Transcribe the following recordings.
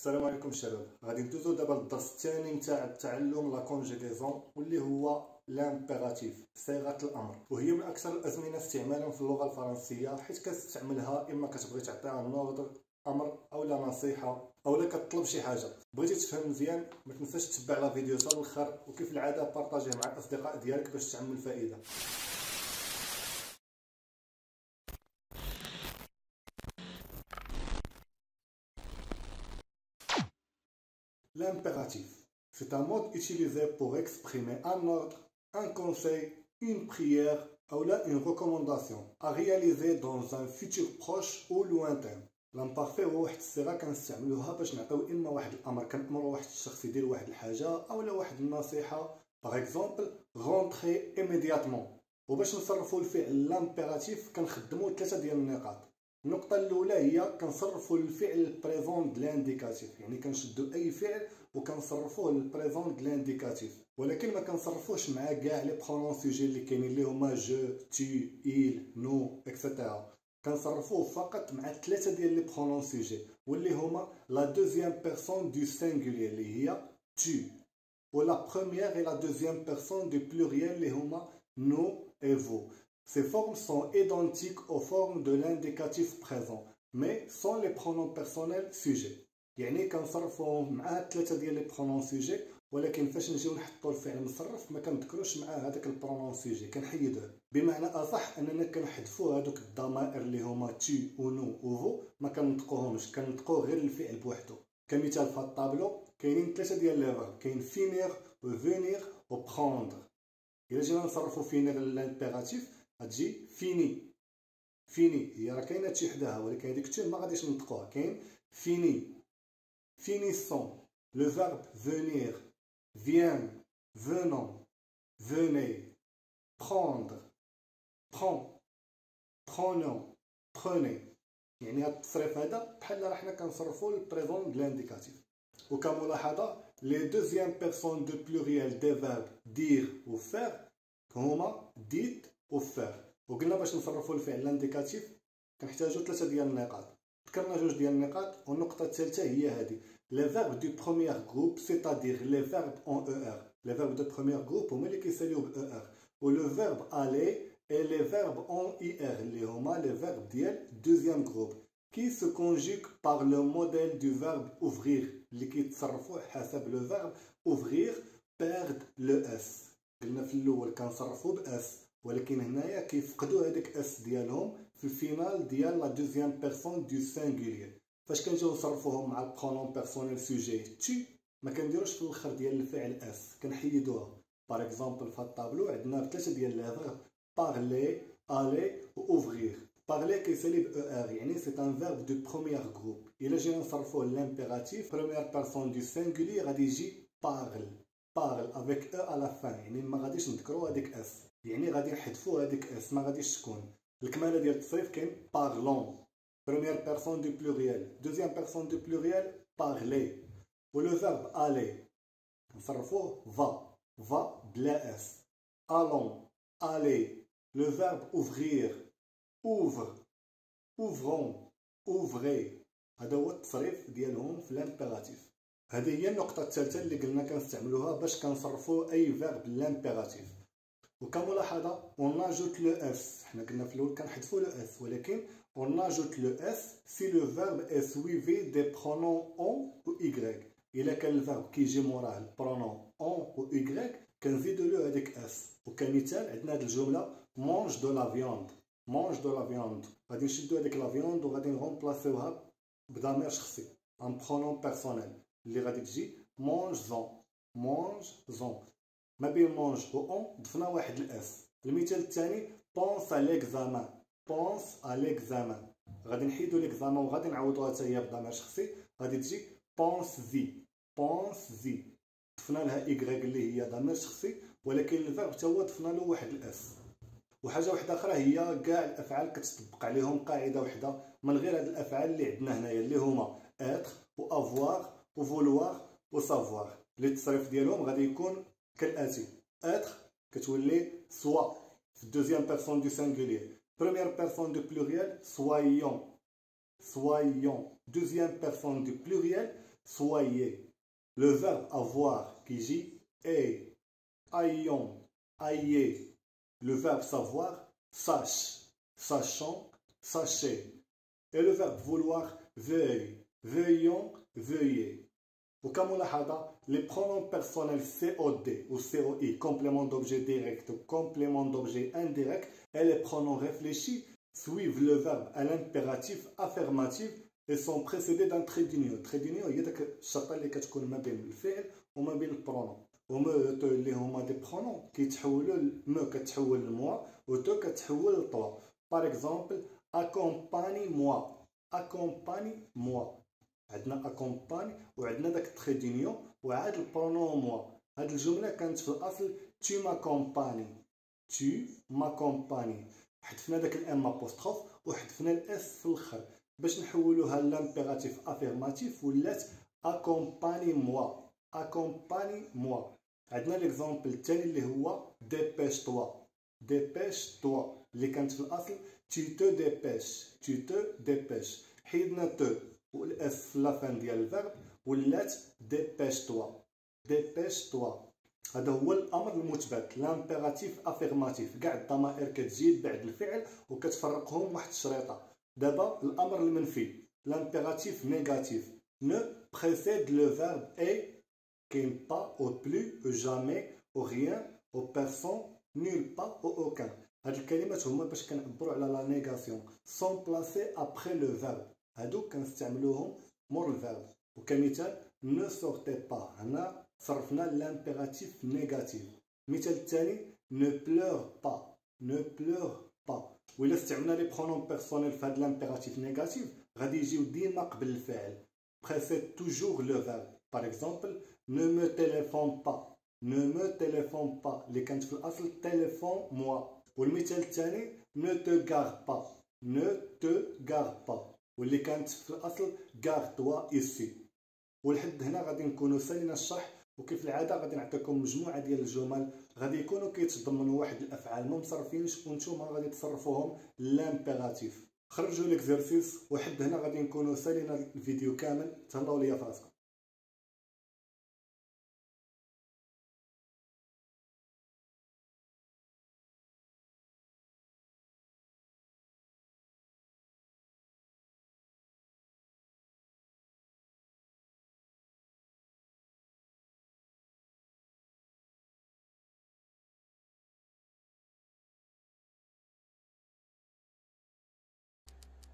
السلام عليكم الشباب. غادي ندوزو دابا للدرس الثاني نتاع التعلم لا كونجيغيزون واللي هو لامبيراتيف صيغه الامر، وهي من اكثر الازمنه استعمالا في اللغه الفرنسيه حيت كتستعملها اما كتبغي تعطيها نوردر امر اولا نصيحه اولا كتطلب شي حاجه. بغيتي تفهم مزيان ما تنساش تتبع لا فيديو حتى الاخر، وكيف العاده بارطاجيه مع الاصدقاء ديالك باش تعمل فائده. L'impératif, c'est un mode utilisé pour exprimer un ordre, un conseil, une prière ou là une recommandation à réaliser dans un futur proche ou lointain. l'imparfait هو واحد الصيغه كنستعملوها باش نعطيو اما واحد الامر كنامروا واحد الشخص يدير واحد الحاجه اولا واحد النصيحه. باغ اكزومبل رونتري ايميدياتمون. وباش نصرفوا الفعل لامبيراتيف كنخدموا ثلاثه ديال النقاط. النقطه الاولى هي كنصرفوا الفعل بريزون د لانديكاتيف، يعني كنشدوا اي فعل وكنصرفوه للبريزون د لانديكاتيف، ولكن ما كنصرفوش مع كاع لي برونون سوجي اللي كاينين اللي هما جو تي ايل نو اكسيتيرا. كنصرفوه فقط مع ثلاثه ديال لي برونون سوجي واللي هما لا دوزيام بيرسون دو سينغولير اللي هي tu، ولا بروميير et la deuxième personne du pluriel اللي هما nous et vous. Ces formes sont identiques aux formes de l'indicatif présent mais sans les pronoms personnels sujets. يعني كنصرفوهم مع ثلاثه ديال لي برونون سوجي، ولكن فاش نجيو نحطوا الفعل مصرف ما كنذكروش مع هذاك البرونون سوجي كنحيدوه. بمعنى اصح اننا كنحذفوا هذوك الضمائر اللي هما تي و نو و فو، ما كنطقوهمش، كنطقو غير الفعل بوحدو. كمثال في الطابلو كاينين ثلاثه ديال لي فيرب، كاين فينير و فينير و بروندر. الا جينا نصرفوا فينير للامبيراتيف غتجي فيني. فيني هي راه كاينه تي حداها ولكن هذيك تي ما غاديش نطقوها. كاين فيني، finissons, le verbe venir, vient, venons, venez, prendre, prends, prenons, prenez. يعني هاد التصريف هذا بحال راه حنا كنصرفوا البريزون د لانديكاتيف. وكملاحظه لي دوزيام بيرسون دو بلوريال دي فيرب دير و فير هما ديت و فير. وقلنا باش نصرفوا الفعل لانديكاتيف كنحتاجوا ثلاثه ديال النقاط. ذكرنا جوج ديال النقاط، والنقطه الثالثه هي هذه les verbes du premier groupe c'est-à-dire les verbes en ER. les verbes de premier groupe هما اللي كيساليو ب ER، و le verbe aller et les verbes en IR اللي هما les verbes ديال deuxième groupe qui se conjuguent par le modèle du verbe ouvrir اللي كيتصرفوا حسب le verbe ouvrir perdent le s. قلنا في الاول كنصرفوا ب s، ولكن هنايا كيفقدوا هذيك اس ديالهم في الفينال ديال لا دوزيام بيرسون دو سينغولير. فاش كنجيو نصرفوهم مع البرونون بيرسونيل سوجي تي ما كنديروش في الاخر ديال الفعل اس، كنحيدوها. باغ اكزومبل في الطابلو عندنا ثلاثه ديال لي فيرب بارلي الي و اوفرير. بارلي كيسالي ب او ار يعني سي ان فيرب دو بروميير جروب. الا جينا نصرفوه لامبيراتيف بروميير بيرسون دو سينغولير غادي يجي بارل، بارل افيك او على فان، يعني ما غاديش نذكروا هذيك اس، يعني غادي نحذفوا هذيك اس ما غاديش تكون. الكماله ديال التصريف كاين بارلون première personne du pluriel, deuxième personne du pluriel parler, ou le verbe aller نصرفوه va, va بلا s. allons, aller, le verbe ouvrir, ouvre, ouvrons, ouvrez. هذا هو التصريف ديالهم في لامبيراتيف. هذه هي النقطه الثالثه اللي قلنا كنستعملوها باش كنصرفوا اي فيرب لامبيراتيف. وكملاحظه on ajoute le s، حنا قلنا في الاول كنحذفوا le s، ولكن on ajoute le s si le verbe est suivi des pronoms on ou y. الا كان الفيرب كيجي موراه البرونون on و y كنزيدوا له هذيك s. وكمثال عندنا هذه الجمله mange de la viande، mange de la viande. غادي نشدوا هذيك لا فيوند وغادي نغومبلاسيوها بضمير شخصي ان برونون بيرسونيل اللي غادي تجي mangeons، mangeons. ما بين مونج و اون ضفنا واحد الاس. المثال الثاني بونس على ليكزامان، بونس على ليكزامان. غادي نحيدو ليكزامان وغادي نعوضوها حتى هي بضمير شخصي، غادي تجي بونس زي، بونس زي. ضفنا لها ايكغيك اللي هي ضمير شخصي، ولكن الفيرب حتى هو ضفنا له واحد الاس. وحاجه واحده اخرى هي كاع الافعال كتطبق عليهم قاعده وحده من غير هاد الافعال اللي عندنا هنايا اللي هما اتر و افوار و فولوار و سافوار. اللي التصريف ديالهم غادي يكون كالاتي être كتولي soit في deuxième personne du singulier، première personne du pluriel soyons، soyons. deuxième personne du pluriel soyez. Le verbe avoir qui dit est, ayons, ayez. Le verbe savoir, sache, sachant, sachez. Et le verbe vouloir, veuille, veuillons, veuillez. وكملاحظة les pronoms personnels COD ou COI, complément d'objet direct ou complément d'objet indirect, et les pronoms réfléchis suivent le verbe à l'impératif affirmatif et sont précédés d'un trait d'union. Trait d'union هي داك الشرطة اللي كتكون ما بين الفعل وما بين البرونون. وما اللي هما دي برونون كيتحولوا مو كتحول لموا وتو كتحول لطوا. Par exemple, accompagne-moi. Accompagne-moi. عندنا accompagne وعندنا داك التري دونيون وعاد البرونون موا. هاد الجمله كانت في الاصل tu m'accompagnes حذفنا داك الام ابوستروف وحذفنا الاس في الاخر باش نحولوها لامبيراتيف افيرماتيف ولات accompagne-moi. عندنا ليكزامبل الثاني اللي هو dépêche-toi اللي كانت في الاصل tu te dépêches حيدنا تو والاس في لافان ديال الفيرب ولات dépêche-toi. هذا هو الامر المثبت لامبيراتيف افيرماتيف. كاع الضمائر كتزيد بعد الفعل وكتفرقهم واحد الشريطه. دابا الامر المنفي l'impératif négatif ne précède le verbe est qu'un pas au plus au jamais au rien au personne nulle part au aucun. هاد الكلمات هما باش كنعبروا على لا نيغاسيون sont placés après le verbe. هادو كنستعملوهم مور الفيرب. وكمثال ne sortez pas هنا صرفنا l'impératif négatif. مثال الثاني ne pleure pas. وإلا استعملنا لي برونون بيرسونيل في هاد l'impératif négatif غادي يجيو ديما قبل الفاعل. précède toujours le verbe. par exemple ne me téléphone pas اللي كانت في الاصل téléphone moi. والمثال الثاني ne te gare pas واللي كانت في الاصل gare toi ici. ولحد هنا غادي نكونوا سالينا الشرح. وكيف العاده غادي نعطيكم مجموعه ديال الجمل غادي يكونوا كيتضمنوا واحد الافعال ما مصرفينش وانتم غادي تصرفوهم لامبيراتيف. خرجوا ليكزرسيس وحد هنا غادي نكونوا سالينا الفيديو كامل. تهلاو ليا في راسكم.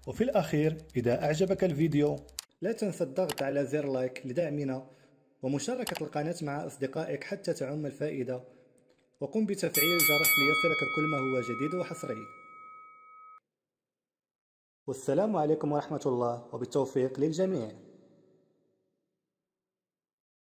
وفي الأخير إذا أعجبك الفيديو لا تنسى الضغط على زر لايك لدعمنا ومشاركة القناة مع أصدقائك حتى تعم الفائدة، وقم بتفعيل الجرس ليصلك كل ما هو جديد وحصري. والسلام عليكم ورحمة الله وبالتوفيق للجميع.